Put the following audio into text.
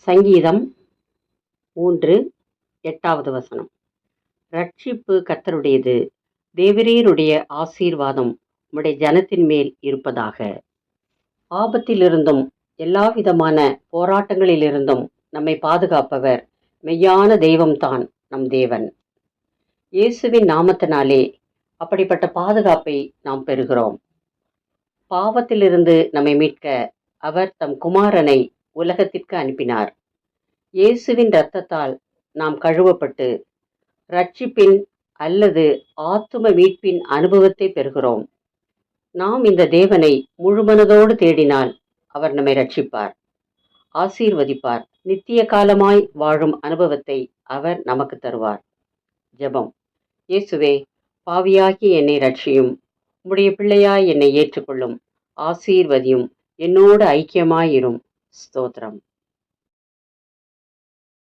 சங்கீதம் 3:8 ரட்சிப்பு கர்த்தருடையது, தேவரீருடைய ஆசீர்வாதம் உம்முடைய ஜனத்தின் மேல் இருப்பதாக. ஆபத்திலிருந்தும் எல்லாவிதமான போராட்டங்களிலிருந்தும் நம்மை பாதுகாப்பவர் மெய்யான தெய்வம்தான் நம் தேவன். இயேசுவின் நாமத்தினாலே அப்படிப்பட்ட பாதுகாப்பை நாம் பெறுகிறோம். பாவத்திலிருந்து நம்மை மீட்க அவர் தம் குமாரனை உலகத்திற்கு அனுப்பினார். இயேசுவின் இரத்தத்தால் நாம் கழுவப்பட்டு ரட்சிப்பின் அல்லது ஆத்தும மீட்பின் அனுபவத்தை பெறுகிறோம். நாம் இந்த தேவனை முழுமனதோடு தேடினால் அவர் நம்மை ரட்சிப்பார், ஆசீர்வதிப்பார், நித்திய காலமாய் வாழும் அனுபவத்தை அவர் நமக்கு தருவார். ஜெபம். இயேசுவே, பாவியாகி என்னை ரட்சியும், உம்முடைய பிள்ளையாய் என்னை ஏற்றுக்கொள்ளும், ஆசீர்வதியும், என்னோடு ஐக்கியமாயிரும். ஸ்தோத்திரம்.